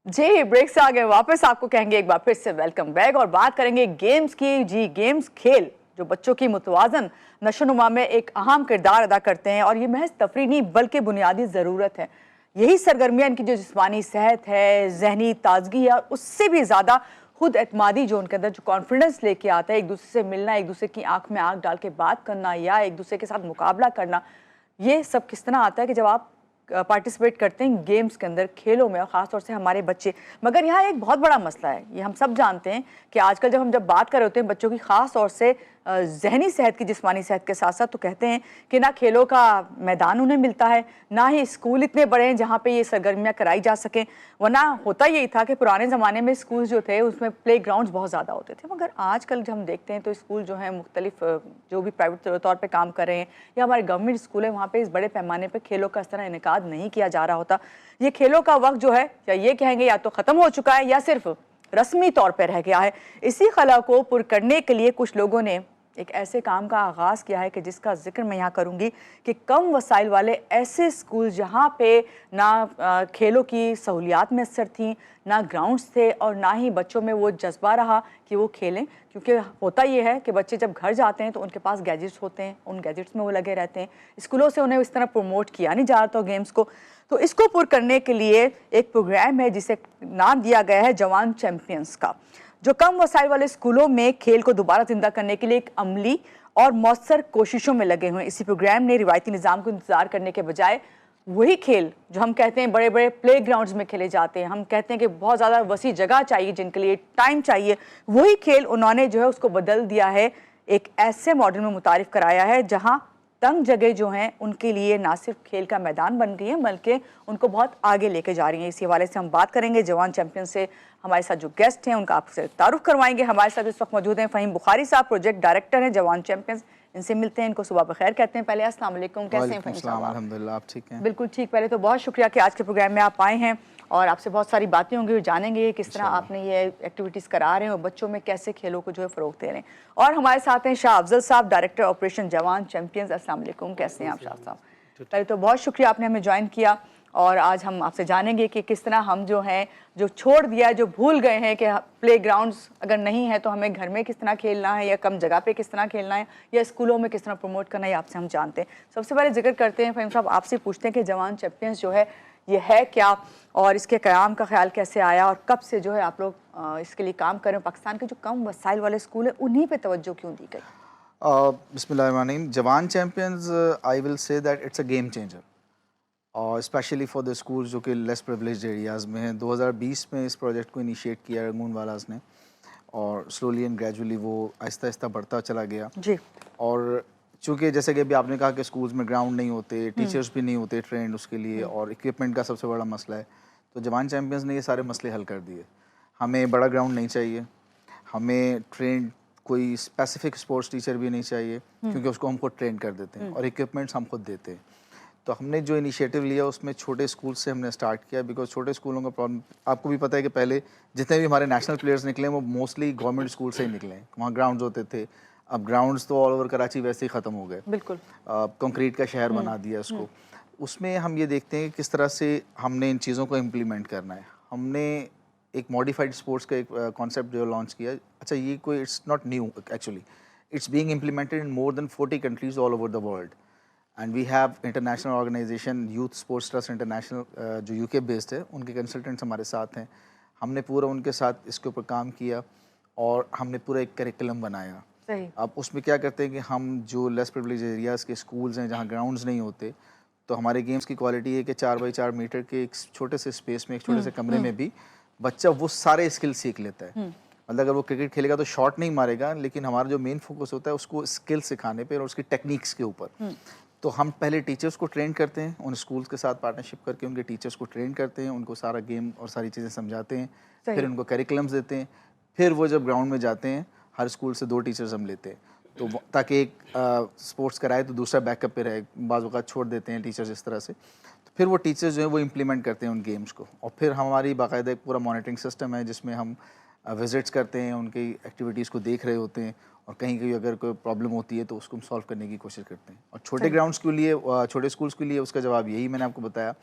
जी break से आ गए वापस, आपको कहेंगे एक बार फिर से वेलकम बैक और बात करेंगे गेम्स की। जी गेम्स खेल जो बच्चों की मुतवाजन नशोनुमा में एक अहम किरदार अदा करते हैं और ये महज तफरीह नहीं बल्कि बुनियादी ज़रूरत है। यही सरगर्मियाँ इनकी जो जिस्मानी सेहत है, जहनी ताजगी है और उससे भी ज़्यादा खुद एतमादी जो उनके अंदर जो कॉन्फिडेंस लेके आता है, एक दूसरे से मिलना, एक दूसरे की आंख में आंख डाल के बात करना या एक दूसरे के साथ मुकाबला करना, ये सब किस तरह आता है कि जब आप पार्टिसिपेट करते हैं गेम्स के अंदर, खेलों में, और ख़ास तौर से हमारे बच्चे। मगर यहाँ एक बहुत बड़ा मसला है, ये हम सब जानते हैं कि आजकल जब बात कर रहे होते हैं बच्चों की ख़ास तौर से जहनी सेहत की, जिस्मानी सेहत के साथ साथ, तो कहते हैं कि ना खेलों का मैदान उन्हें मिलता है, ना ही स्कूल इतने बड़े हैं जहाँ पे ये सरगर्मियाँ कराई जा सकें। वरना होता यही था कि पुराने ज़माने में स्कूल जो थे उसमें प्ले ग्राउंड्स बहुत ज़्यादा होते थे, मगर आजकल जब हम देखते हैं तो स्कूल जो है मुख्तलिफ जो भी प्राइवेट तौर पर काम कर रहे हैं या हमारे गवर्नमेंट स्कूल है, वहाँ पर इस बड़े पैमाने पर खेलों का इस तरह इनेकाद नहीं किया जा रहा होता। ये खेलों का वक्त जो है, या ये कहेंगे या तो ख़त्म हो चुका है या सिर्फ रस्मी तौर पर रह गया है। इसी खला को पुर करने के लिए कुछ लोगों ने एक ऐसे काम का आगाज़ किया है कि जिसका जिक्र मैं यहाँ करूँगी कि कम वसाइल वाले ऐसे स्कूल जहाँ पे ना खेलों की सहूलियात मैसर थीं, ना ग्राउंड्स थे और ना ही बच्चों में वो जज्बा रहा कि वो खेलें। क्योंकि होता ये है कि बच्चे जब घर जाते हैं तो उनके पास गैजेट्स होते हैं, उन गैजेट्स में वो लगे रहते हैं, स्कूलों से उन्हें इस तरह प्रमोट किया नहीं जा रहा था गेम्स को। तो इसको पुर करने के लिए एक प्रोग्राम है जिसे नाम दिया गया है जवान चैंपियंस का, जो कम वसाइल वाले स्कूलों में खेल को दोबारा जिंदा करने के लिए एक अमली और मौसर कोशिशों में लगे हुए हैं। इसी प्रोग्राम ने रिवायती निज़ाम को इंतजार करने के बजाय वही खेल जो हम कहते हैं बड़े बड़े प्ले ग्राउंड्स में खेले जाते हैं, हम कहते हैं कि बहुत ज़्यादा वसी जगह चाहिए जिनके लिए टाइम चाहिए, वही खेल उन्होंने जो है उसको बदल दिया है, एक ऐसे मॉडल में मुतारिफ कराया है जहाँ तंग जगह जो हैं उनके लिए ना सिर्फ खेल का मैदान बन रही है बल्कि उनको बहुत आगे लेके जा रही हैं। इसी हवाले से हम बात करेंगे जवान चैंपियन से। हमारे साथ जो गेस्ट हैं उनका आपसे तारुफ करवाएंगे। हमारे साथ इस वक्त मौजूद हैं फ़हीम बुखारी साहब, प्रोजेक्ट डायरेक्टर हैं जवान चैंपियंस। इनसे मिलते हैं, इनको सुबह बखैर कहते हैं। पहले अस्सलाम वालेकुम, कैसे हैं फ़हीम साहब? अल्हम्दुलिल्लाह, आप ठीक हैं? बिल्कुल ठीक। पहले तो बहुत शुक्रिया कि आज के प्रोग्राम में आप आए हैं और आपसे बहुत सारी बातें होंगी, जानेंगे किस तरह आपने ये एक्टिविटीज़ करा रहे हैं और बच्चों में कैसे खेलों को जो है फ़रोग़ दे रहे हैं। और हमारे साथ हैं शाह अफजल साहब, डायरेक्टर ऑपरेशन जवान चैंपियंस। अस्सलाम वालेकुम, कैसे हैं आप शाह साहब? पहले तो बहुत शुक्रिया आपने हमें ज्वाइन किया और आज हम आपसे जानेंगे कि किस तरह हम जो हैं, जो छोड़ दिया है, जो भूल गए हैं कि प्ले ग्राउंड्स अगर नहीं है तो हमें घर में किस तरह खेलना है या कम जगह पे किस तरह खेलना है या स्कूलों में किस तरह प्रमोट करना है, आपसे हम जानते हैं। सबसे पहले जिक्र करते हैं फ़हीम साहब, आपसे पूछते हैं कि जवान चैंपियंस जो है ये है क्या और इसके क़याम का ख्याल कैसे आया और कब से जो है आप लोग इसके लिए काम कर रहे हैं? पाकिस्तान के जो कम वसाइल वाले स्कूल है उन्हीं पे तवज्जो क्यों दी गई? बिस्मिल्लाहिर्रहमानिर्रहीम। जवान champions, I will say that it's a game changer और स्पेशली फॉर द स्कूल जो कि लेस प्रिविलेज्ड एरियाज़ में हैं। 2020 में इस प्रोजेक्ट को इनिशिएट किया रंगून वालाज ने और स्लोली एंड ग्रेजुअली वो आहिस्ता आहिस्ता बढ़ता चला गया जी। और चूँकि जैसे कि अभी आपने कहा कि स्कूल्स में ग्राउंड नहीं होते, टीचर्स भी नहीं होते ट्रेंड उसके लिए और इक्विपमेंट का सबसे बड़ा मसला है, तो जवान चैंपियंस ने ये सारे मसले हल कर दिए। हमें बड़ा ग्राउंड नहीं चाहिए, हमें ट्रेंड कोई स्पेसिफिक स्पोर्ट्स टीचर भी नहीं चाहिए क्योंकि उसको हम खुद ट्रेन कर देते हैं और इक्विपमेंट्स हम खुद देते हैं। तो हमने जो इनिशिएटिव लिया उसमें छोटे स्कूल से हमने स्टार्ट किया, बिकॉज छोटे स्कूलों का प्रॉब्लम आपको भी पता है कि पहले जितने भी हमारे नेशनल प्लेयर्स निकले वो मोस्टली गवर्नमेंट स्कूल से ही निकले, वहाँ ग्राउंड्स होते थे। अब ग्राउंड्स तो ऑल ओवर कराची वैसे ही ख़त्म हो गए, बिल्कुल कंक्रीट का शहर बना दिया उसको। उसमें हम ये देखते हैं कि किस तरह से हमने इन चीज़ों को इम्प्लीमेंट करना है। हमने एक मॉडिफाइड स्पोर्ट्स का एक कॉन्सेप्ट जो लॉन्च किया। अच्छा, ये कोई it's not new actually, it's being implemented in more than 40 countries all over the world and we have international organisation youth sports trust international जो यूके बेस्ड है, उनके कंसल्टेंट्स हमारे साथ हैं। हमने पूरा उनके साथ इसके ऊपर काम किया और हमने पूरा एक करिकुलम बनाया। सही। अब उसमें क्या करते हैं कि हम जो लेस प्रिविलेज एरियाज़ के स्कूल्स हैं जहाँ ग्राउंड्स नहीं होते, तो हमारे गेम्स की क्वालिटी है कि 4 बाई 4 मीटर के एक छोटे से स्पेस में, एक छोटे से कमरे में भी बच्चा वो सारे स्किल सीख लेता है। मतलब अगर वो क्रिकेट खेलेगा तो शॉट नहीं मारेगा, लेकिन हमारा जो मेन फोकस होता है उसको स्किल सिखाने पे और उसकी टेक्निक्स के ऊपर। तो हम पहले टीचर्स को ट्रेन करते हैं, उन स्कूल्स के साथ पार्टनरशिप करके उनके टीचर्स को ट्रेन करते हैं, उनको सारा गेम और सारी चीज़ें समझाते हैं, फिर उनको करिकुलम्स देते हैं। फिर वो जब ग्राउंड में जाते हैं, हर स्कूल से 2 टीचर्स हम लेते हैं, तो ताकि एक स्पोर्ट्स कराए तो दूसरा बैकअप पे रहे, बाज़ औक़ात छोड़ देते हैं टीचर्स इस तरह से। तो फिर वो टीचर्स जो हैं वो इम्प्लीमेंट करते हैं उन गेम्स को और फिर हमारी बाकायदा एक पूरा मॉनिटरिंग सिस्टम है जिसमें हम विजिट्स करते हैं, उनकी एक्टिविटीज़ को देख रहे होते हैं और कहीं कहीं अगर कोई प्रॉब्लम होती है तो उसको हम सॉल्व करने की कोशिश करते हैं। और छोटे ग्राउंड्स के लिए, छोटे स्कूल्स के लिए उसका जवाब यही मैंने आपको बताया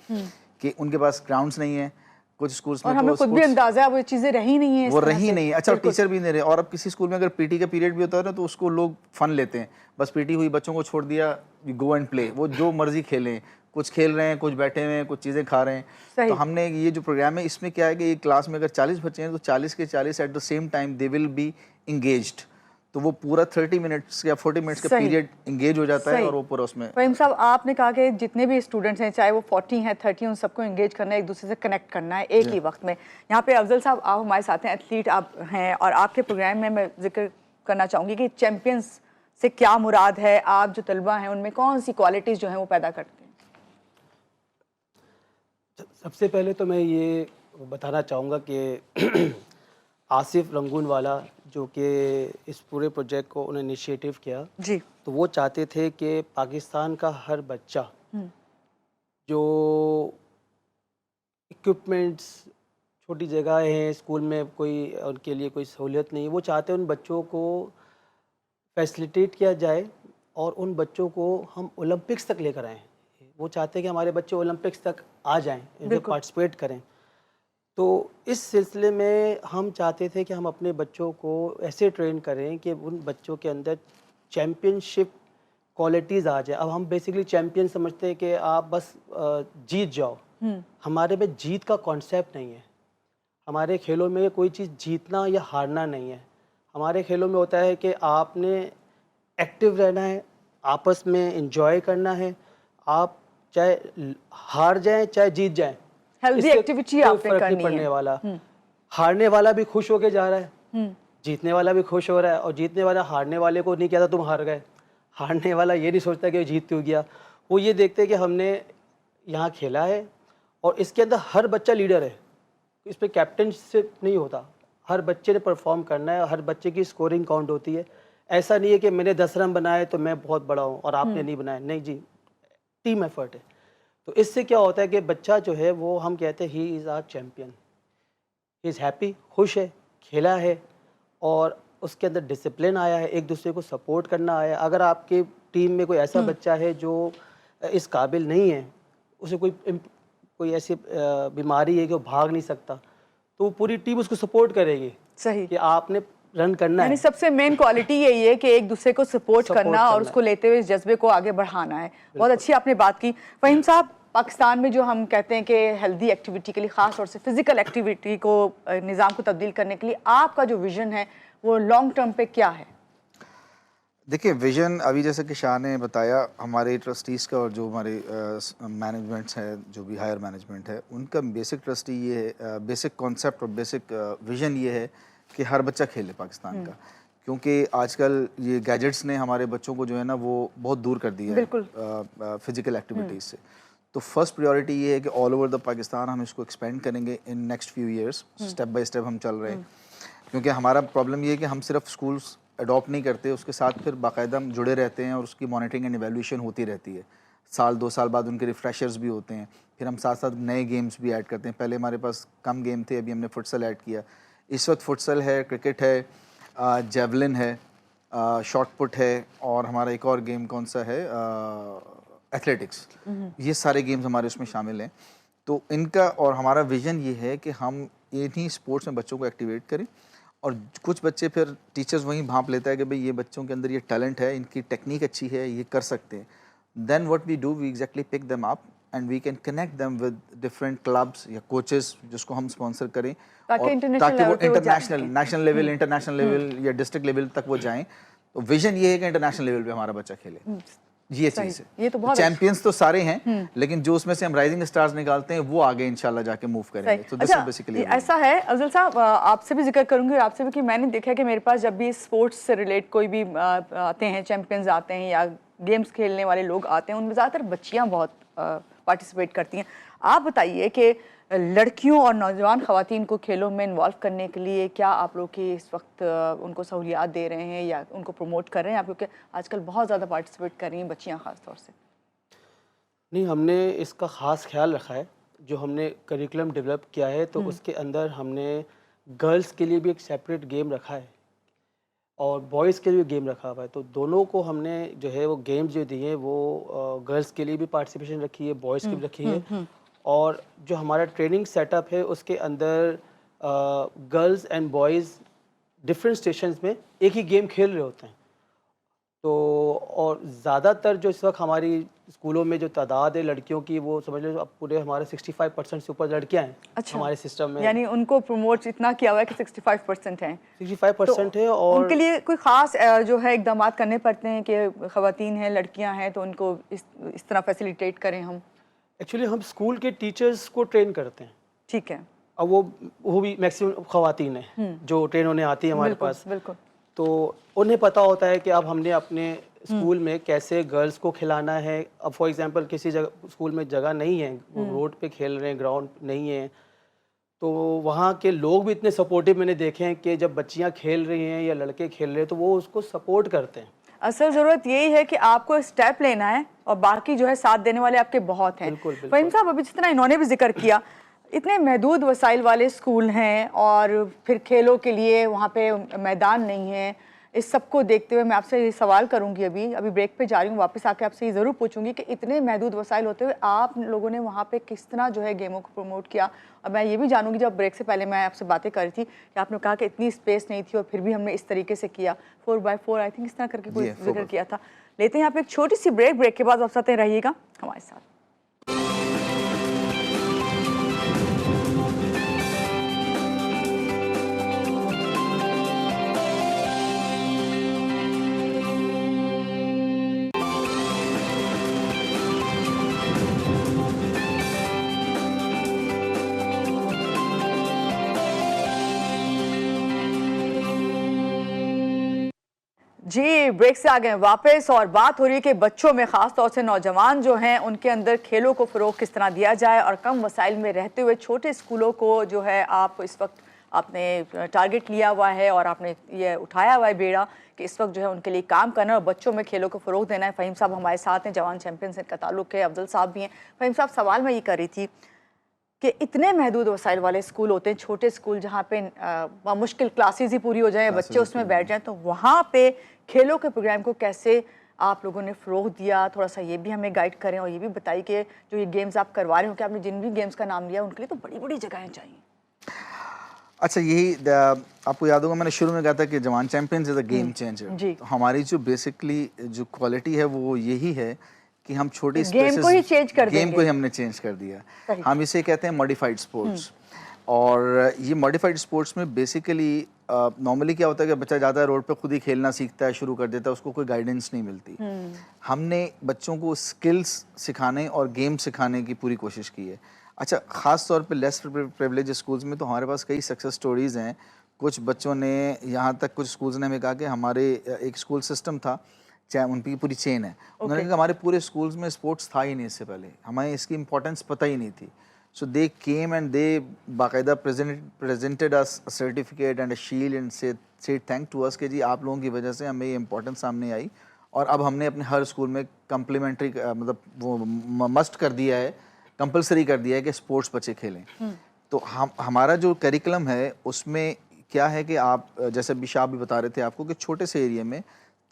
कि उनके पास ग्राउंड्स नहीं है, कुछ स्कूल्स और में हमें तो खुद भी अंदाजा है वो चीजें रही नहीं है इस वो तरह रही से। नहीं। अच्छा, बिल्कुल। टीचर भी नहीं रहे। और अब किसी स्कूल में अगर पीटी का पीरियड भी होता है ना, तो उसको लोग फन लेते हैं, बस पीटी हुई, बच्चों को छोड़ दिया, गो एंड प्ले, वो जो मर्जी खेलें, कुछ खेल रहे हैं, कुछ बैठे हुए हैं, कुछ चीज़ें खा रहे हैं। सही। तो हमने ये जो प्रोग्राम है, इसमें क्या है कि एक क्लास में अगर 40 बच्चे हैं तो 40 के 40 at the same time they will be engaged. तो वो पूरा 30 मिनट्स या 40 मिनट्स का सही। पीरियड इंगेज हो जाता है सही। और वो पूरा उसमें। फहीम साहब, आपने कहा कि जितने भी स्टूडेंट्स हैं, चाहे वो 40 हैं 30, उन सबको एंगेज करना है, एक दूसरे से कनेक्ट करना है एक ही वक्त में। यहाँ पे अफजल साहब, आप हमारे साथ हैं, एथलीट आप हैं, और आपके प्रोग्राम में मैं जिक्र करना चाहूँगी कि चैम्पियंस से क्या मुराद है, आप जो तलबा हैं उनमें कौन सी क्वालिटीज़ जो हैं वो पैदा करते हैं? सबसे पहले तो मैं ये बताना चाहूँगा कि आसिफ रंगूनवाला जो कि इस पूरे प्रोजेक्ट को उन्होंने इनिशिएटिव किया, जी। तो वो चाहते थे कि पाकिस्तान का हर बच्चा जो इक्विपमेंट्स, छोटी जगह है, स्कूल में कोई उनके लिए कोई सहूलियत नहीं, वो चाहते हैं उन बच्चों को फैसिलिटेट किया जाए और उन बच्चों को हम ओलंपिक्स तक लेकर आएँ। वो चाहते हैं कि हमारे बच्चे ओलंपिक्स तक आ जाएँ, इनमें पार्टिसिपेट करें। तो इस सिलसिले में हम चाहते थे कि हम अपने बच्चों को ऐसे ट्रेन करें कि उन बच्चों के अंदर चैम्पियनशिप क्वालिटीज़ आ जाए। अब हम बेसिकली चैम्पियन समझते हैं कि आप बस जीत जाओ। हमारे में जीत का कॉन्सेप्ट नहीं है। हमारे खेलों में कोई चीज़ जीतना या हारना नहीं है। हमारे खेलों में होता है कि आपने एक्टिव रहना है, आपस में एंजॉय करना है। आप चाहे हार जाएं चाहे जीत जाएं, हेल्दी इससे एक्टिविटी कोई आपने फर्क नहीं करनी पड़ने है। वाला। हारने वाला भी खुश होके जा रहा है, जीतने वाला भी खुश हो रहा है, और जीतने वाला हारने वाले को नहीं कहता तुम हार गए। हारने वाला ये नहीं सोचता कि जीत क्यों गया। वो ये देखते हैं कि हमने यहाँ खेला है और इसके अंदर हर बच्चा लीडर है। इस पर कैप्टनशिप नहीं होता, हर बच्चे ने परफॉर्म करना है, हर बच्चे की स्कोरिंग काउंट होती है। ऐसा नहीं है कि मैंने 10 रन बनाए तो मैं बहुत बड़ा हूँ और आपने नहीं बनाए, नहीं जी, टीम एफर्ट है। तो इससे क्या होता है कि बच्चा जो है वो, हम कहते हैं he is our champion, he is happy, खुश है, खेला है और उसके अंदर डिसिप्लिन आया है, एक दूसरे को सपोर्ट करना आया। अगर आपके टीम में कोई ऐसा बच्चा है जो इस काबिल नहीं है, उसे कोई ऐसी बीमारी है कि वो भाग नहीं सकता, तो पूरी टीम उसको सपोर्ट करेगी। सही। कि आपने रन करना है। यानी सबसे मेन क्वालिटी यही है कि एक दूसरे को सपोर्ट करना और उसको लेते हुए इस जज्बे को आगे बढ़ाना है। बहुत अच्छी आपने बात की। फहीम साहब, पाकिस्तान में जो हम कहते हैं कि हेल्दी एक्टिविटी के लिए, ख़ास तौर से फिजिकल एक्टिविटी को, निज़ाम को तब्दील करने के लिए आपका जो विजन है वो लॉन्ग टर्म पे क्या है? देखिए, विजन अभी जैसे कि शाह ने बताया, हमारे ट्रस्टीज़ का और जो हमारे मैनेजमेंट्स हैं, जो भी हायर मैनेजमेंट है, उनका बेसिक ट्रस्टी ये है, बेसिक कॉन्सेप्ट और बेसिक विजन ये है कि हर बच्चा खेले पाकिस्तान का। क्योंकि आजकल ये गैजेट्स ने हमारे बच्चों को जो है ना वो बहुत दूर कर दिया है फिजिकल एक्टिविटीज़ से। तो फर्स्ट प्रायोरिटी ये है कि ऑल ओवर द पाकिस्तान हम इसको एक्सपेंड करेंगे in next few years, step by step हम चल रहे हैं। क्योंकि हमारा प्रॉब्लम ये है कि हम सिर्फ स्कूल्स अडॉप्ट नहीं करते, उसके साथ फिर बाकायदा हम जुड़े रहते हैं और उसकी मॉनिटरिंग एंड एवेल्यूशन होती रहती है। साल 2 साल बाद उनके रिफ्रेशर्स भी होते हैं, फिर हम साथ साथ नए गेम्स भी ऐड करते हैं। पहले हमारे पास कम गेम थे, अभी हमने फुटसल ऐड किया। इस वक्त फुटसल है, क्रिकेट है, जेवलिन है, शॉट पुट है, और हमारा एक और गेम कौन सा है, एथलेटिक्स। ये सारे गेम्स हमारे उसमें शामिल हैं। तो इनका और हमारा विजन ये है कि हम इन्हीं स्पोर्ट्स में बच्चों को एक्टिवेट करें, और कुछ बच्चे फिर टीचर्स वहीं भांप लेता है कि भाई ये बच्चों के अंदर ये टैलेंट है, इनकी टेक्निक अच्छी है, ये कर सकते हैं। Then what we do, we exactly pick them up and we can connect them with different clubs या कोचेस जिसको हम स्पॉन्सर करें, ताकि वो international, national level, international level या डिस्ट्रिक्ट लेवल तक वो जाएं। तो विजन ये है कि इंटरनेशनल लेवल पे हमारा बच्चा खेले। ये चीज़ है। ये तो बहुत चैंपियंस तो सारे हैं, लेकिन जो उसमें से हम राइजिंग स्टार्स निकालते हैं वो आगे इंशाल्लाह जाके मूव करेंगे। तो दिस इज बेसिकली ऐसा है। अफजल साहब, आपसे भी जिक्र करूंगी, आपसे भी, कि मैंने देखा है कि मेरे पास जब भी स्पोर्ट्स से रिलेट कोई भी आते हैं, चैंपियंस आते हैं या गेम्स खेलने वाले लोग आते हैं, उनमें ज़्यादातर बच्चियाँ बहुत पार्टिसिपेट करती हैं। आप बताइए कि लड़कियों और नौजवान ख़वातीन को खेलों में इन्वॉल्व करने के लिए क्या आप लोग की इस वक्त उनको सहूलियात दे रहे हैं या उनको प्रमोट कर रहे हैं आप? क्योंकि आजकल बहुत ज़्यादा पार्टिसिपेट कर रही हैं बच्चियाँ ख़ास तौर से। नहीं, हमने इसका ख़ास ख्याल रखा है। जो हमने करिकुलम डेवलप किया है तो उसके अंदर हमने गर्ल्स के लिए भी एक सेपरेट गेम रखा है और बॉयज़ के लिए भी गेम रखा हुआ है। तो दोनों को हमने जो है वो गेम्स जो दिए हैं वो गर्ल्स के लिए भी पार्टिसिपेशन रखी है, बॉयज़ की भी रखी है। और जो हमारा ट्रेनिंग सेटअप है उसके अंदर girls and boys different stations में एक ही गेम खेल रहे होते हैं। तो और ज़्यादातर जो इस वक्त हमारी स्कूलों में जो तादाद है लड़कियों की, वो समझ लो अब पूरे हमारे 65% से ऊपर लड़कियां हैं। अच्छा, हमारे सिस्टम में यानी उनको प्रमोट इतना किया हुआ है कि 65% हैं। 65% है। और उनके लिए कोई खास जो है इकदाम करने पड़ते हैं कि खवातीन हैं, लड़कियां हैं, तो उनको इस तरह फैसिलिटेट करें हम? एक्चुअली हम स्कूल के टीचर्स को ट्रेन करते हैं। ठीक है। अब वो भी मैक्सिमम खवातीन हैं जो ट्रेन होने आती है हमारे पास। बिल्कुल। तो उन्हें पता होता है कि अब हमने अपने स्कूल में कैसे गर्ल्स को खिलाना है। अब फॉर एग्जांपल किसी जगह स्कूल में जगह नहीं है, वो रोड पे खेल रहे हैं, ग्राउंड नहीं है, तो वहाँ के लोग भी इतने सपोर्टिव मैंने देखे हैं कि जब बच्चियाँ खेल रही हैं या लड़के खेल रहे हैं तो वो उसको सपोर्ट करते हैं। असल ज़रूरत यही है कि आपको स्टेप लेना है और बाकी जो है साथ देने वाले आपके बहुत हैं। बिल्कुल, बिल्कुल। फ़हीम साहब, अभी जितना इन्होंने भी जिक्र किया, इतने महदूद वसाइल वाले स्कूल हैं और फिर खेलों के लिए वहाँ पे मैदान नहीं है। इस सब को देखते हुए मैं आपसे ये सवाल करूँगी, अभी ब्रेक पे जा रही हूँ, वापस आके आपसे ये ज़रूर पूछूंगी कि इतने महदूद वसाइल होते हुए आप लोगों ने वहाँ पे किस तरह जो है गेमों को प्रमोट किया। और मैं ये भी जानूंगी, जब ब्रेक से पहले मैं आपसे बातें कर रही थी कि आपने कहा कि इतनी स्पेस नहीं थी और फिर भी हमने इस तरीके से किया, 4x4 आई थिंक इस तरह करके कोई जिक्र किया था। लेते हैं यहाँ पे एक छोटी सी ब्रेक के बाद वापस आते रहिएगा हमारे साथ। जी, ब्रेक से आ गए वापस और बात हो रही है कि बच्चों में, ख़ास तौर से नौजवान जो हैं, उनके अंदर खेलों को फ़रोग़ किस तरह दिया जाए और कम वसाइल में रहते हुए छोटे स्कूलों को जो है आप इस वक्त आपने टारगेट लिया हुआ है और आपने ये उठाया हुआ है बेड़ा कि इस वक्त जो है उनके लिए काम करना है और बच्चों में खेलों को फ़रोग़ देना है। फ़हीम साहब हमारे साथ हैं, जवान चैम्पियंस का ताल्लुक़ है, अफजल साहब भी हैं। फ़हीम साहब, सवाल मैं ये कर रही थी कि इतने महदूद वसाइल वाले स्कूल होते हैं, छोटे स्कूल जहाँ पे मुश्किल क्लासेस ही पूरी हो जाए, बच्चे उसमें बैठ जाएं, तो वहाँ पे खेलों के प्रोग्राम को कैसे आप लोगों ने फ़रोग़ दिया? थोड़ा सा ये भी हमें गाइड करें और ये भी बताइए कि जो ये गेम्स आप करवा रहे हो, कि आपने जिन भी गेम्स का नाम लिया उनके लिए तो बड़ी बड़ी जगहें चाहिए। अच्छा, यही आपको याद होगा मैंने शुरू में कहा था कि जवान champions is a game changer. तो हमारी जो बेसिकली जो क्वालिटी है वो यही है कि हम छोटी गेम को ही चेंज कर देंगे। गेम को ही हमने चेंज कर दिया। हम इसे कहते हैं मॉडिफाइड स्पोर्ट्स। और ये मॉडिफाइड स्पोर्ट्स में बेसिकली नॉर्मली क्या होता है कि बच्चा जाता है रोड पे खुद ही खेलना सीखता है, शुरू कर देता है, उसको कोई गाइडेंस नहीं मिलती। हमने बच्चों को स्किल्स सिखाने और गेम सिखाने की पूरी कोशिश की है। अच्छा, ख़ास तौर पे लेस प्रिविलेज स्कूल्स में तो हमारे पास कई सक्सेस स्टोरीज़ हैं। कुछ बच्चों ने, यहाँ तक कुछ स्कूल्स ने हमें कहा कि हमारे एक स्कूल सिस्टम था, चाहे उनकी पूरी चेन है, उन्होंने कहा हमारे पूरे स्कूल्स में स्पोर्ट्स था ही नहीं इससे पहले, हमें इसकी इंपॉर्टेंस पता ही नहीं थी। सो दे केम एंड दे बाकायदा presented us a certificate and a shield and said thank to us कि जी आप लोगों की वजह से हमें ये इंपॉर्टेंस सामने आई। और अब हमने अपने हर स्कूल में कम्प्लीमेंट्री मतलब वो मस्ट कर दिया है, कंपलसरी कर दिया है कि स्पोर्ट्स बच्चे खेलें। तो हमारा जो करिकुलम है उसमें क्या है कि आप जैसे बिशाब भी बता रहे थे आपको कि छोटे से एरिया में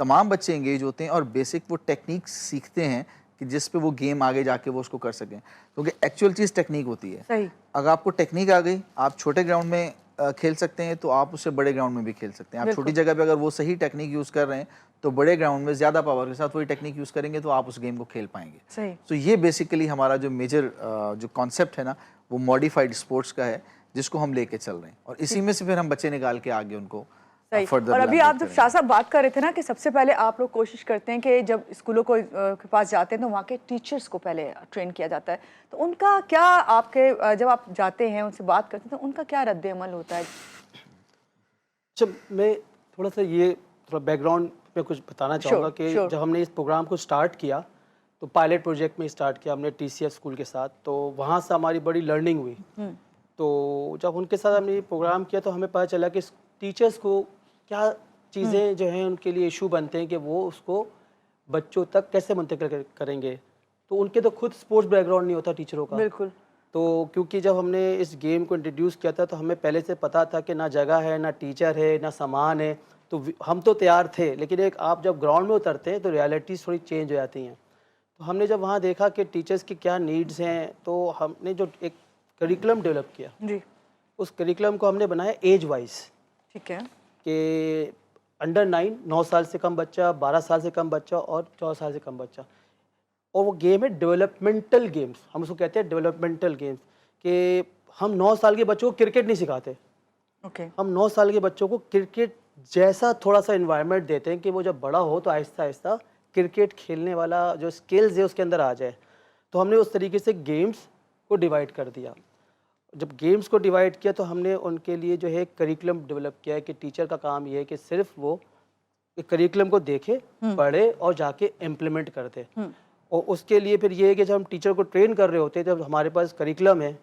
तमाम बच्चे एंगेज होते हैं और बेसिक वो टेक्निक सीखते हैं कि जिस पे वो गेम आगे जाके वो उसको कर सकें, क्योंकि एक्चुअल चीज़ टेक्निक होती है। सही। अगर आपको टेक्निक आ गई, आप छोटे ग्राउंड में खेल सकते हैं तो आप उससे बड़े ग्राउंड में भी खेल सकते हैं। आप छोटी जगह पे अगर वो सही टेक्निक यूज़ कर रहे हैं तो बड़े ग्राउंड में ज़्यादा पावर के साथ वही टेक्निक यूज़ करेंगे तो आप उस गेम को खेल पाएंगे। सही। तो ये बेसिकली हमारा जो मेजर जो कॉन्सेप्ट है ना, वो मॉडिफाइड स्पोर्ट्स का है, जिसको हम लेके चल रहे हैं और इसी में से फिर हम बच्चे निकाल के आगे उनको सही। और अभी आप जब शाह साहब बात कर रहे थे ना कि सबसे पहले आप लोग कोशिश करते हैं कि जब स्कूलों को के पास जाते हैं तो वहाँ के टीचर्स को पहले ट्रेन किया जाता है, तो उनका क्या, आपके जब आप जाते हैं उनसे बात करते हैं तो उनका क्या रद्द अमल होता है? जब मैं थोड़ा सा ये थोड़ा बैकग्राउंड में कुछ बताना चाहूँगा कि जब हमने इस प्रोग्राम को स्टार्ट किया तो पायलट प्रोजेक्ट में स्टार्ट किया हमने TCS स्कूल के साथ, तो वहाँ से हमारी बड़ी लर्निंग हुई। तो जब उनके साथ हमने ये प्रोग्राम किया तो हमें पता चला कि टीचर्स को क्या चीज़ें जो हैं उनके लिए इशू बनते हैं कि वो उसको बच्चों तक कैसे मुंतकिल करेंगे। तो उनके तो खुद स्पोर्ट्स बैकग्राउंड नहीं होता टीचरों का। बिल्कुल। तो क्योंकि जब हमने इस गेम को इंट्रोड्यूस किया था तो हमें पहले से पता था कि ना जगह है, ना टीचर है, ना सामान है, तो हम तो तैयार थे, लेकिन एक आप जब ग्राउंड में उतरते हैं तो रियलिटीज़ थोड़ी चेंज हो जाती हैं। तो हमने जब वहाँ देखा कि टीचर्स की क्या नीड्स हैं, तो हमने जो एक करिकुलम डेवलप किया, जी, उस करिकुलम को हमने बनाया एज वाइज ठीक है। कि अंडर 9 साल से कम बच्चा, 12 साल से कम बच्चा और 14 साल से कम बच्चा। और वो गेम है डेवलपमेंटल गेम्स, हम उसको कहते हैं डेवलपमेंटल गेम्स, कि हम 9 साल के बच्चों को क्रिकेट नहीं सिखाते, ओके, हम 9 साल के बच्चों को क्रिकेट जैसा थोड़ा सा इन्वायरमेंट देते हैं कि वो जब बड़ा हो तो आहिस्ता आहिस्ता क्रिकेट खेलने वाला जो स्किल्स है उसके अंदर आ जाए। तो हमने उस तरीके से गेम्स को डिवाइड कर दिया। जब गेम्स को डिवाइड किया तो हमने उनके लिए जो है करिकुलम डेवलप किया है कि टीचर का काम ये है कि सिर्फ वो एक करिकुलम को देखे, पढ़े और जाके इम्प्लीमेंट कर दे। और उसके लिए फिर ये है कि जब हम टीचर को ट्रेन कर रहे होते हैं, जब हमारे पास करिकुलम है,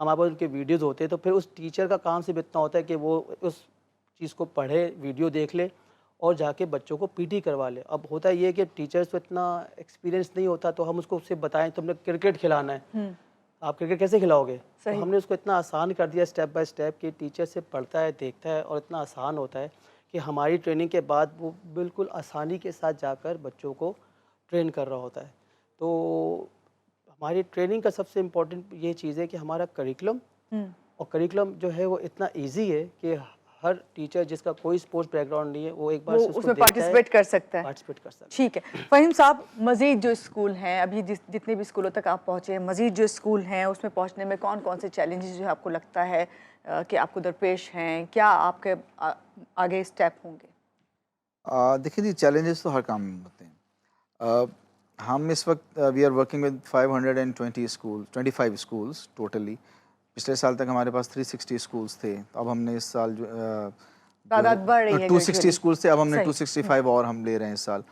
हमारे पास उनके वीडियोज़ होते हैं, तो फिर उस टीचर का काम सिर्फ इतना होता है कि वो उस चीज़ को पढ़े, वीडियो देख ले और जाके बच्चों को पीटी करवा ले। अब होता ये है कि टीचर्स को इतना एक्सपीरियंस नहीं होता, तो हम उसको उससे बताएं तुमने क्रिकेट खिलाना है, आप क्रिकेट कैसे खिलाओगे? तो हमने उसको इतना आसान कर दिया स्टेप बाय स्टेप कि टीचर से पढ़ता है, देखता है और इतना आसान होता है कि हमारी ट्रेनिंग के बाद वो बिल्कुल आसानी के साथ जाकर बच्चों को ट्रेन कर रहा होता है। तो हमारी ट्रेनिंग का सबसे इम्पोर्टेंट ये चीज़ है कि हमारा करिकुलम, और करिकुलम जो है वो इतना इजी है कि हर टीचर जिसका कोई स्पोर्ट्स बैकग्राउंड नहीं है वो एक बार वो से उसको उसमें देखता है, पार्टिसिपेट कर सकता है। पार्टिसिपेट कर सकता है। ठीक है फ़हीम साहब, मज़ीद जो स्कूल हैं अभी जितने भी स्कूलों तक आप पहुँचे हैं, मज़ीद जो स्कूल हैं उसमें पहुँचने में कौन कौन से चैलेंजेस जो है आपको लगता है कि आपको दरपेश हैं, क्या आपके आगे स्टेप होंगे? देखिए जी, चैलेंजेस तो हर काम में होते हैं। हम इस वक्त we are working with 520 school 25 schools totally. पिछले साल तक हमारे पास 360 स्कूल्स थे, तो अब हमने इस साल तादाद बढ़ रही है 260 gradually। स्कूल्स थे, अब हमने सही। 265 और हम ले रहे हैं इस साल।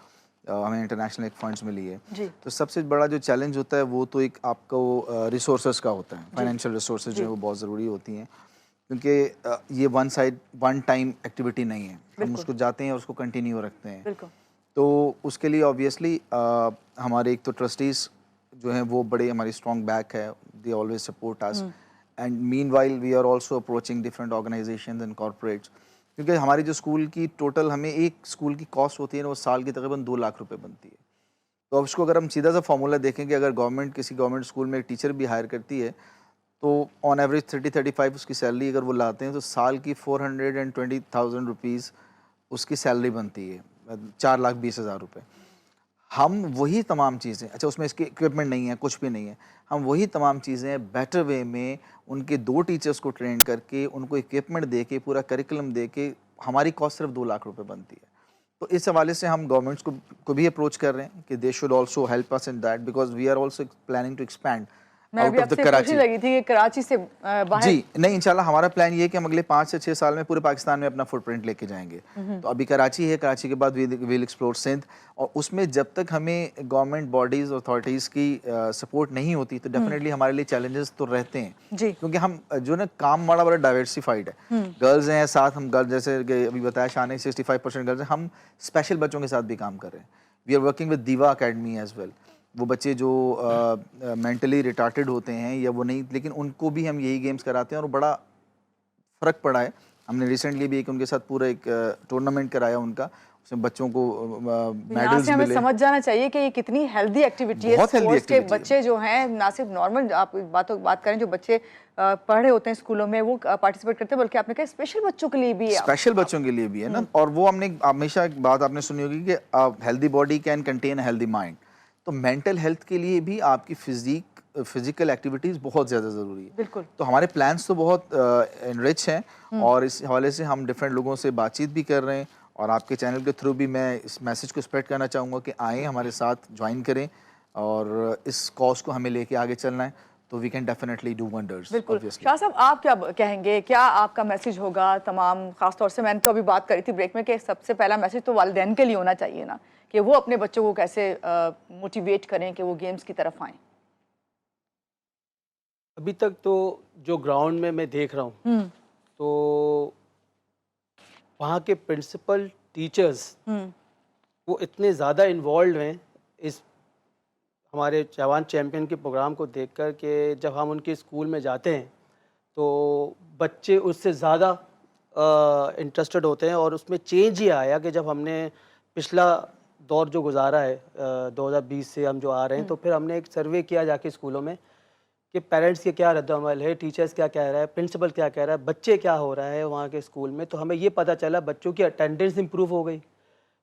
हमें इंटरनेशनल एक फंड्स मिली है। जी। तो सबसे बड़ा जो चैलेंज होता है वो तो एक आपको रिसोर्सेज का होता है। फाइनेंशियल रिसोर्सेज जो है वो बहुत ज़रूरी होती हैं, क्योंकि ये वन टाइम एक्टिविटी नहीं है। हम उसको जाते हैं और उसको कंटिन्यू रखते हैं। बिल्कुल। तो उसके लिए ऑब्वियसली हमारे एक तो ट्रस्टीज़ जो हैं वो बड़े हमारी स्ट्रॉन्ग बैक है, they always support us, and meanwhile we are also approaching different organisations and corporates, क्योंकि हमारी जो स्कूल की टोटल हमें एक स्कूल की कॉस्ट होती है ना, वो साल की तकरीबन 2 लाख रुपए बनती है। तो अब उसको अगर हम सीधा सा फॉर्मूला देखें कि अगर गवर्नमेंट किसी गवर्नमेंट स्कूल में एक टीचर भी हायर करती है तो ऑन एवरेज 30-35 उसकी सैलरी अगर वो लाते हैं तो साल की 420,000 रुपीज़ उसकी सैलरी बनती है, 4,20,000 रुपये। हम वही तमाम चीज़ें, अच्छा उसमें इसके इक्विपमेंट नहीं है, कुछ भी नहीं है, हम वही तमाम चीज़ें बेटर वे में उनके 2 टीचर्स को ट्रेन करके, उनको इक्विपमेंट दे के, पूरा करिकुलम दे के, हमारी कॉस्ट सिर्फ 2 लाख रुपए बनती है। तो इस हवाले से हम गवर्नमेंट्स को भी अप्रोच कर रहे हैं कि they should also help us in that, because we are also planning to expand मैं आउट अभी ऑफ द आपसे कराची। पूछने लगी थी कि कराची से बाहर। जी नहीं, इंशाल्लाह हमारा प्लान ये है कि हम अगले 5 से 6 साल में पूरे पाकिस्तान में अपना फुटप्रिंट लेके जाएंगे। तो अभी कराची है, कराची के बाद विल एक्सप्लोर सिंध, और उसमें जब तक हमें गवर्नमेंट बॉडीज़ अथॉरिटीज़ की सपोर्ट नहीं होती तो डेफिनेटली हमारे लिए चैलेंजेस तो रहते हैं। जी। क्योंकि हम जो ना काम बड़ा डाइवर्सिफाइड है, गर्ल्स हैं साथ, हम गर्ल्स जैसे कि अभी बताया शान ने 65% गर्ल्स हैं, हम स्पेशल बच्चों के साथ भी काम कर रहे हैं। वी आर वर्किंग विद दीवा अकेडमी एज वेल। वो बच्चे जो मेंटली रिटार्टेड होते हैं या वो नहीं, लेकिन उनको भी हम यही गेम्स कराते हैं और बड़ा फ़र्क पड़ा है। हमने रिसेंटली भी एक उनके साथ पूरा एक टूर्नामेंट कराया उनका, उसमें बच्चों को यहाँ मेडल्स से हमें मिले। समझ जाना चाहिए कि ये कितनी हेल्दी एक्टिविटी है। बहुत healthy स्पोर्ट्स के activity है। बच्चे जो हैं, ना सिर्फ नॉर्मल आप बात करें जो बच्चे पढ़ रहे होते हैं स्कूलों में वो पार्टिसिपेट करते हैं, बल्कि आपने कहा स्पेशल बच्चों के लिए भी स्पेशल बच्चों के लिए भी है ना। और वो हमने हमेशा एक बात आपने सुनी होगी कि healthy body can contain healthy mind. तो मेंटल हेल्थ के लिए भी आपकी फिजिकल एक्टिविटीज़ बहुत ज़्यादा ज़रूरी है। बिल्कुल। तो हमारे प्लान्स तो बहुत इनरिच हैं और इस हवाले से हम डिफरेंट लोगों से बातचीत भी कर रहे हैं, और आपके चैनल के थ्रू भी मैं इस मैसेज को स्प्रेड करना चाहूँगा कि आएँ, हमारे साथ ज्वाइन करें, और इस कॉज को हमें लेके आगे चलना है, तो we can definitely do wonders. बिल्कुल। शाह साहब, आप क्या कहेंगे, क्या आपका मैसेज होगा तमाम, खासतौर से मैंने तो अभी बात करी थी ब्रेक में कि सबसे पहला मैसेज तो वालिदैन के लिए होना चाहिए ना, कि वो अपने बच्चों को कैसे मोटिवेट करें कि वो गेम्स की तरफ आएं? अभी तक तो जो ग्राउंड में मैं देख रहा हूँ, तो वहाँ के प्रिंसिपल टीचर्स वो इतने ज़्यादा इन्वॉल्व हैं इस हमारे जवान चैम्पियन के प्रोग्राम को देखकर कि जब हम उनके स्कूल में जाते हैं तो बच्चे उससे ज़्यादा इंटरेस्टेड होते हैं। और उसमें चेंज ही आया कि जब हमने पिछला दौर जो गुजारा है 2020 से हम जो आ रहे हैं, तो फिर हमने एक सर्वे किया जाके स्कूलों में कि पेरेंट्स के क्या रद्द-अमल है, टीचर्स क्या कह रहा है, प्रिंसिपल क्या कह रहा है, बच्चे क्या हो रहा है वहाँ के स्कूल में। तो हमें ये पता चला बच्चों की अटेंडेंस इंप्रूव हो गई।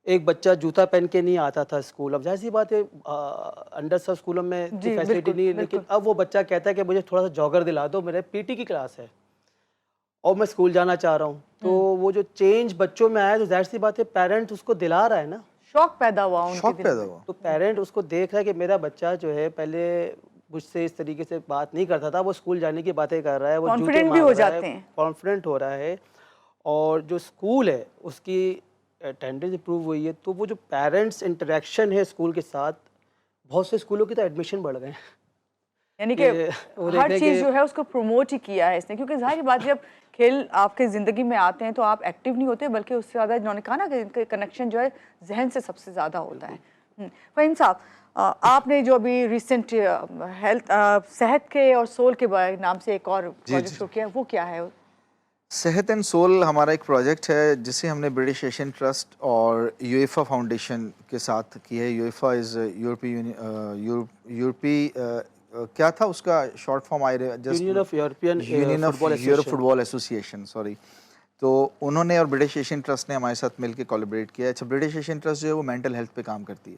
एक बच्चा जूता पहन के नहीं आता था स्कूल, अब ज़ाहिर सी बात है अंडर सब स्कूलों में जी, फैसिलिटी बिल्कुल, नहीं है, लेकिन बिल्कुल। अब वो बच्चा कहता है कि मुझे थोड़ा सा जॉगर दिला दो, मेरे पीटी की क्लास है और मैं स्कूल जाना चाह रहा हूँ। तो वो जो चेंज बच्चों में आया, तो ज़ाहिर सी बात है पेरेंट उसको दिला रहा है ना। शौक पैदा हुआ उनके शौक दिलों पैदा में। हुआ। तो पेरेंट उसको देख रहा है कि मेरा बच्चा जो है पहले मुझसे इस तरीके से बात नहीं करता था, वो स्कूल जाने की बातें कर रहा है, वो जूते कॉन्फिडेंट भी मांग हो रहा है, जाते हैं। कॉन्फिडेंट हो रहा है और जो स्कूल है उसकी अटेंडेंस इंप्रूव हुई है। तो वो जो पेरेंट्स इंटरेक्शन है स्कूल के साथ, बहुत से स्कूलों की तो एडमिशन बढ़ गए हैं यानी कि कि वो देख हर रहे हैं चीज़ कि जो है उसको प्रमोट ही किया है इसने, क्योंकि जाहिर बात जब खेल आपके ज़िंदगी में आते हैं तो आप एक्टिव नहीं होते, बल्कि उससे ज़्यादा इन्होंने कहा ना कि इनका कनेक्शन जो है जहन से सबसे ज़्यादा होता है। फ़हीम साहब, आपने जो अभी रिसेंट हेल्थ सेहत के और सोल के नाम से एक और प्रोजेक्ट शुरू किया, वो क्या है? सेहत एंड सोल हमारा एक प्रोजेक्ट है जिसे हमने ब्रिटिश एशियन ट्रस्ट और यूएफा फाउंडेशन के साथ की है। यूएफा इज़ यूरोपी क्या था उसका short form? I just union of European union of football Europe association. Football association, sorry. तो उन्होंने और ब्रिटिश एशियन ट्रस्ट ने हमारे साथ मिलकर कोलैबोरेट किया है। अच्छा, ब्रिटिश एशियन ट्रस्ट जो है वो मेंटल हेल्थ पे काम करती है,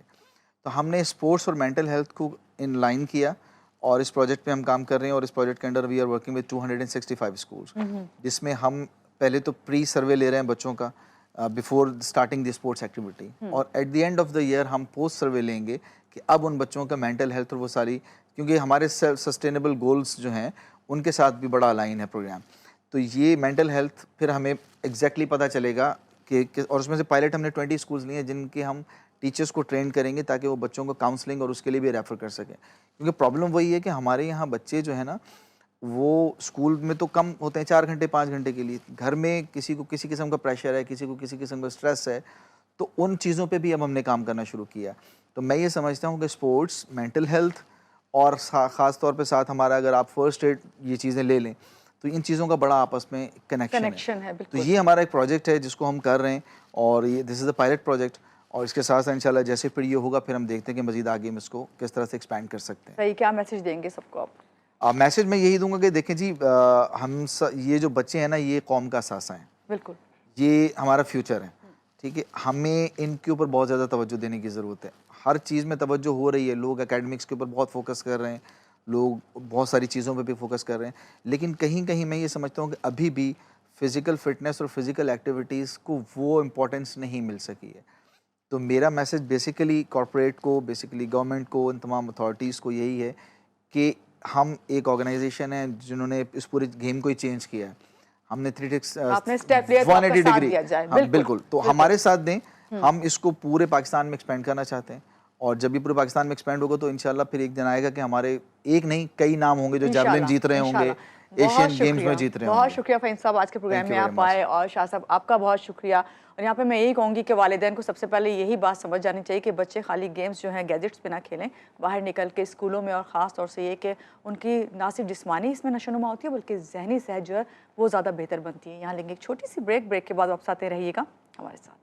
तो हमने स्पोर्ट्स और मेंटल हेल्थ को इन लाइन किया और इस प्रोजेक्ट पे हम काम कर रहे हैं। और इस प्रोजेक्ट के under we are working with 265 schools, जिसमें हम पहले तो प्री सर्वे ले रहे हैं बच्चों का before starting the sports activity, और at the end of the year हम पोस्ट सर्वे लेंगे कि अब उन बच्चों का मेंटल हेल्थ और वो सारी, क्योंकि हमारे सस्टेनेबल गोल्स जो हैं उनके साथ भी बड़ा अलाइन है प्रोग्राम। तो ये मेंटल हेल्थ फिर हमें एग्जैक्टली पता चलेगा कि और उसमें से पायलट हमने 20 स्कूल्स लिए हैं जिनके हम टीचर्स को ट्रेन करेंगे ताकि वो बच्चों को काउंसलिंग और उसके लिए भी रेफ़र कर सकें। क्योंकि प्रॉब्लम वही है कि हमारे यहाँ बच्चे जो है ना, वो स्कूल में तो कम होते हैं 4 घंटे 5 घंटे के लिए, घर में किसी को किसी किस्म का प्रेशर है, किसी को किसी किस्म का स्ट्रेस है, तो उन चीज़ों पे भी अब हमने काम करना शुरू किया। तो मैं ये समझता हूँ कि स्पोर्ट्स, मेंटल हेल्थ और ख़ास तौर पे साथ हमारा अगर आप फर्स्ट एड ये चीज़ें ले लें, तो इन चीज़ों का बड़ा आपस में कनेक्शन है। है, तो बिल्कुल। ये हमारा एक प्रोजेक्ट है जिसको हम कर रहे हैं और ये this is a pilot project, और इसके साथ साथ इंशाल्लाह जैसे फिर ये होगा फिर हम देखते हैं कि मज़ीद आगे हम इसको किस तरह से एक्सपैंड कर सकते हैं। सही, क्या मैसेज देंगे सबको आप? मैसेज मैं यही दूंगा कि देखें जी, ये जो बच्चे हैं ना, ये कौम का सासा हैं, बिल्कुल। ये हमारा फ्यूचर है, ठीक है। हमें इनके ऊपर बहुत ज़्यादा तवज्जो देने की ज़रूरत है। हर चीज़ में तवज्जो हो रही है, लोग एकेडमिक्स के ऊपर बहुत फोकस कर रहे हैं, लोग बहुत सारी चीज़ों पे भी फोकस कर रहे हैं, लेकिन कहीं कहीं मैं ये समझता हूँ कि अभी भी फ़िज़िकल फ़िटनेस और फ़िज़िकल एक्टिविटीज़ को वो इम्पोर्टेंस नहीं मिल सकी है। तो मेरा मैसेज बेसिकली कॉर्पोरेट को, बेसिकली गवर्नमेंट को, इन तमाम अथॉरिटीज़ को यही है कि हम एक ऑर्गेनाइजेशन है जिन्होंने इस पूरे गेम को ही चेंज किया है। हमने आपने स्टेप लिया तो आपका 180 साथ डिग्री, दिया जाए। हाँ बिल्कुल, बिल्कुल, तो हमारे साथ दें। हम इसको पूरे पाकिस्तान में एक्सपेंड करना चाहते हैं, और जब भी पूरे पाकिस्तान में एक्सपेंड होगा तो इंशाल्लाह फिर एक दिन आएगा कि हमारे एक नहीं कई नाम होंगे जो जेवलिन जीत रहे होंगे, एशियन गेम्स में जीत रहे होंगे। बहुत शुक्रिया फ़हीम साहब, आज के प्रोग्राम Thank में you आप very much. आए, और शाह साहब आपका बहुत शुक्रिया। और यहाँ पे मैं यही कहूँगी कि वालिदैन को सबसे पहले यही बात समझ जानी चाहिए कि बच्चे खाली गेम्स जो हैं गैजेट्स पे ना खेलें, बाहर निकल के स्कूलों में, और ख़ास तौर से ये कि उनकी ना सिर्फ जिस्मानी इसमें नशोनुमा होती है बल्कि जहनी सेहत जो है वो ज़्यादा बेहतर बनती है। यहाँ लेंगे एक छोटी सी ब्रेक के बाद वापस आते रहिएगा हमारे साथ।